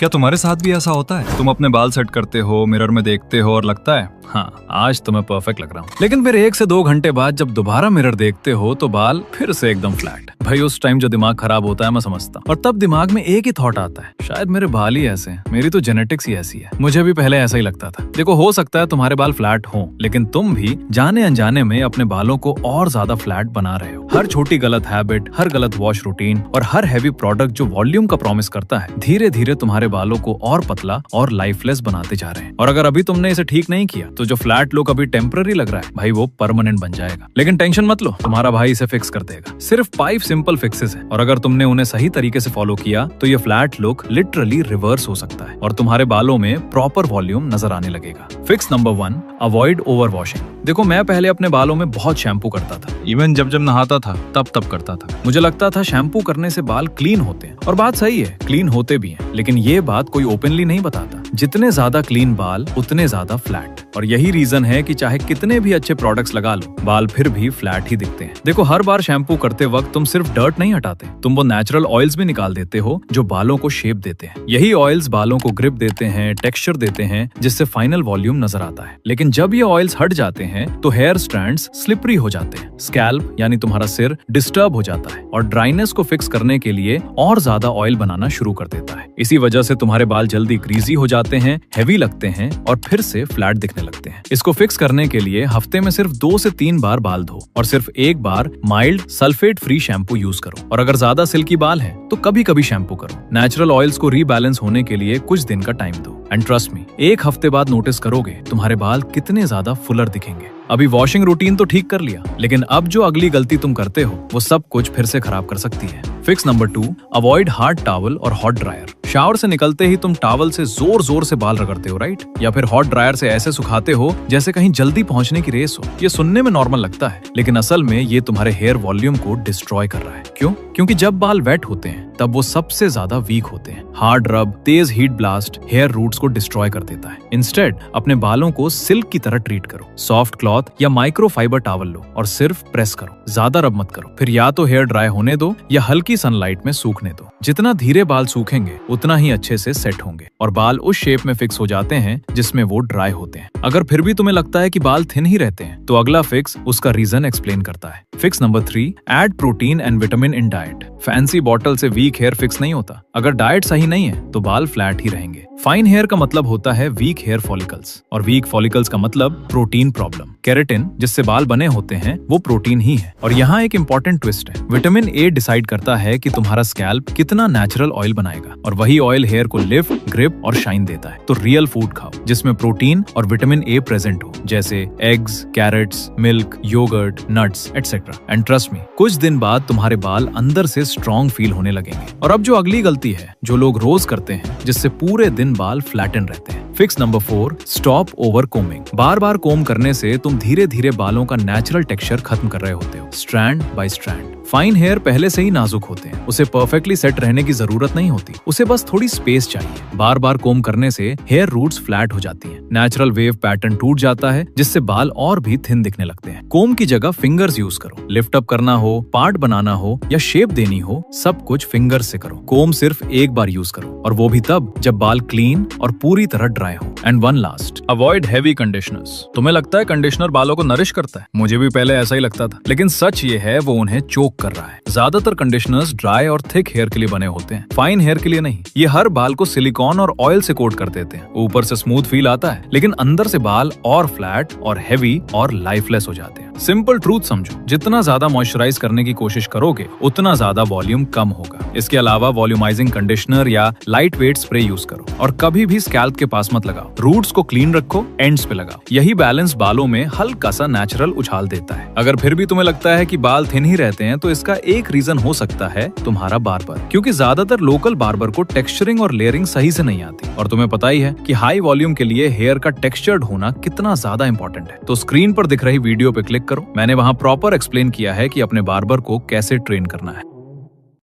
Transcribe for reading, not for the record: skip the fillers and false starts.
क्या तुम्हारे साथ भी ऐसा होता है? तुम अपने बाल सेट करते हो, मिरर में देखते हो और लगता है हाँ आज तो मैं परफेक्ट लग रहा हूँ, लेकिन फिर 1 से 2 घंटे बाद जब दोबारा मिरर देखते हो तो बाल फिर से एकदम फ्लैट। भाई उस टाइम जो दिमाग खराब होता है मैं समझता हूँ, और तब दिमाग में एक ही थॉट आता है, शायद मेरे बाल ही ऐसे हैं, मेरी तो जेनेटिक्स ही ऐसी है। मुझे भी पहले ऐसा ही लगता था। देखो हो सकता है तुम्हारे बाल फ्लैट हो, लेकिन तुम भी जाने अनजाने में अपने बालों को और ज्यादा फ्लैट बना रहे हो। हर छोटी गलत हैबिट, हर गलत वॉश रूटीन और हर हैवी प्रोडक्ट जो वॉल्यूम का प्रॉमिस करता है, धीरे धीरे तुम्हारे बालों को और पतला और लाइफलेस बनाते जा रहे हैं। और अगर अभी तुमने इसे ठीक नहीं किया तो जो फ्लैट लुक अभी टेम्पररी लग रहा है भाई वो परमानेंट बन जाएगा। लेकिन टेंशन मत लो, तुम्हारा भाई इसे फिक्स कर देगा। सिर्फ 5 सिंपल फिक्सेस हैं, और अगर तुमने उन्हें सही तरीके से फॉलो किया तो ये फ्लैट लुक लिटरली रिवर्स हो सकता है और तुम्हारे बालों में प्रॉपर वॉल्यूम नजर आने लगेगा। Fix number 1, avoid over washing. देखो मैं पहले अपने बालों में बहुत शैम्पू करता था, इवन जब नहाता था तब करता था। मुझे लगता था शैम्पू करने से बाल क्लीन होते हैं, और बात सही है, क्लीन होते भी हैं, लेकिन ये बात कोई ओपनली नहीं बताता। जितने ज्यादा क्लीन बाल उतने ज्यादा फ्लैट, और यही रीजन है कि चाहे कितने भी अच्छे प्रोडक्ट्स लगा लो, बाल फिर भी फ्लैट ही दिखते हैं। देखो हर बार शैम्पू करते वक्त तुम सिर्फ डर्ट नहीं हटाते, तुम वो नेचुरल ऑयल्स भी निकाल देते हो जो बालों को शेप देते हैं। यही ऑयल्स बालों को ग्रिप देते हैं, टेक्सचर देते हैं, जिससे फाइनल वॉल्यूम नजर आता है। लेकिन जब ये ऑयल्स हट जाते हैं तो हेयर स्ट्रैंड्स स्लिपरी हो जाते हैं, स्कैल्प यानी तुम्हारा सिर डिस्टर्ब हो जाता है, और ड्राइनेस को फिक्स करने के लिए और ज्यादा ऑयल बनाना शुरू कर देता है। इसी वजह से तुम्हारे बाल जल्दी ग्रीजी हो जाते हैं, हेवी लगते हैं और फिर से फ्लैट दिखने लगते हैं। इसको फिक्स करने के लिए हफ्ते में सिर्फ 2 से 3 बार बाल धो, और सिर्फ 1 बार mild sulphate free shampoo use करो। और अगर ज्यादा सिल्की बाल है तो कभी कभी शैम्पू करो। नेचुरल ऑयल्स को रीबैलेंस होने के लिए कुछ दिन का टाइम दो, एंड ट्रस्ट मी, 1 हफ्ते बाद नोटिस करोगे तुम्हारे बाल कितने ज्यादा फुलर दिखेंगे। अभी वॉशिंग रूटीन तो ठीक कर लिया, लेकिन अब जो अगली गलती तुम करते हो वो सब कुछ फिर से खराब कर सकती है। Fix number 2, avoid hard towel और हॉट ड्रायर। शावर से निकलते ही तुम टॉवल से जोर जोर से बाल रगड़ते हो, राइट? या फिर हॉट ड्रायर से ऐसे सुखाते हो जैसे कहीं जल्दी पहुंचने की रेस हो। ये सुनने में नॉर्मल लगता है, लेकिन असल में ये तुम्हारे हेयर वॉल्यूम को डिस्ट्रॉय कर रहा है। क्यों? क्योंकि जब बाल वेट होते हैं तब वो सबसे ज्यादा वीक होते हैं। हार्ड रब, तेज हीट ब्लास्ट हेयर रूट्स को डिस्ट्रॉय कर देता है। इंस्टेड अपने बालों को सिल्क की तरह ट्रीट करो। सॉफ्ट क्लॉथ या माइक्रो फाइबर टॉवल लो और सिर्फ प्रेस करो, ज्यादा रब मत करो। फिर या तो हेयर ड्राई होने दो या हल्की सनलाइट में सूखने दो। जितना धीरे बाल सूखेंगे उतना ही अच्छे से सेट होंगे और बाल उस शेप में फिक्स हो जाते हैं जिसमें वो ड्राई होते हैं। अगर फिर भी तुम्हें लगता है कि बाल थिन ही रहते हैं तो अगला फिक्स उसका रीजन एक्सप्लेन करता है। Fix number 3, add protein and vitamin in diet. Fancy bottle से वीक हेयर फिक्स नहीं होता। अगर डाइट सही नहीं है तो बाल फ्लैट ही रहेंगे। फाइन हेयर का मतलब होता है वीक हेयर फॉलिकल्स, और वीक फॉलिकल्स का मतलब प्रोटीन प्रॉब्लम। केराटिन जिससे बाल बने होते हैं वो प्रोटीन ही है। और यहाँ एक इम्पोर्टेंट ट्विस्ट है, विटामिन ए डिसाइड करता है कि तुम्हारा स्कैल्प कितना नेचुरल ऑयल बनाएगा, और वही ऑयल हेयर को लिफ्ट, ग्रिप और शाइन देता है। तो रियल फूड खाओ जिसमें प्रोटीन और विटामिन ए प्रेजेंट हो, जैसे eggs, carrots, milk, yoghurt, nuts etcetera. And trust me, कुछ दिन बाद तुम्हारे बाल अंदर से स्ट्रॉन्ग फील होने लगेंगे। और अब जो अगली गलती है जो लोग रोज करते हैं, जिससे पूरे दिन बाल फ्लैटन रहते हैं। Fix number 4, stop over combing. बार बार कोम करने से तुम धीरे धीरे बालों का नेचुरल टेक्सचर खत्म कर रहे होते हो, strand by strand. Fine hair पहले से ही नाजुक होते हैं, उसे परफेक्टली सेट रहने की जरूरत नहीं होती, उसे बस थोड़ी स्पेस चाहिए। बार बार कोम करने से हेयर रूट्स फ्लैट हो जाती हैं, नेचुरल वेव पैटर्न टूट जाता है, जिससे बाल और भी थिन दिखने लगते हैं। कोम की जगह फिंगर्स यूज करो। लिफ्ट अप करना हो, पार्ट बनाना हो या शेप देनी हो, सब कुछ फिंगर्स से करो। कोम सिर्फ 1 बार यूज करो, और वो भी तब जब बाल क्लीन और पूरी तरह ड्राई हो। And one last, avoid heavy conditioners. तुम्हें लगता है कंडीशनर बालों को नरिश करता है? मुझे भी पहले ऐसा ही लगता था, लेकिन सच ये है वो उन्हें चोक कर रहा है। ज्यादातर कंडीशनर्स ड्राई और थिक हेयर के लिए बने होते हैं, फाइन हेयर के लिए नहीं। ये हर बाल को सिलिकॉन और ऑयल से कोट कर देते हैं। ऊपर से स्मूथ फील आता है, लेकिन अंदर से बाल और फ्लैट और हेवी और लाइफलेस हो जाते हैं। सिंपल ट्रूथ समझो, जितना ज्यादा मॉइस्चराइज करने की कोशिश करोगे उतना ज्यादा वॉल्यूम कम होगा। इसके अलावा वॉल्यूमाइजिंग कंडीशनर या लाइट वेट स्प्रे यूज करो, और कभी भी स्कैल्प के पास मत लगाओ। रूट्स को क्लीन रखो, एंड्स पे लगाओ। यही बैलेंस बालों में हल्का सा नेचुरल उछाल देता है। अगर फिर भी तुम्हें लगता है कि बाल थिन ही रहते हैं तो इसका एक रीजन हो सकता है तुम्हारा बार्बर, क्योंकि ज्यादातर लोकल बार्बर को टेक्सचरिंग और लेयरिंग सही से नहीं आती। और तुम्हें पता ही है कि हाई वॉल्यूम के लिए हेयर का टेक्सचर्ड होना कितना ज्यादा इंपॉर्टेंट है। तो स्क्रीन पर दिख रही वीडियो पे क्लिक करो, मैंने वहाँ प्रॉपर एक्सप्लेन किया है कि अपने बार्बर को कैसे ट्रेन करना है।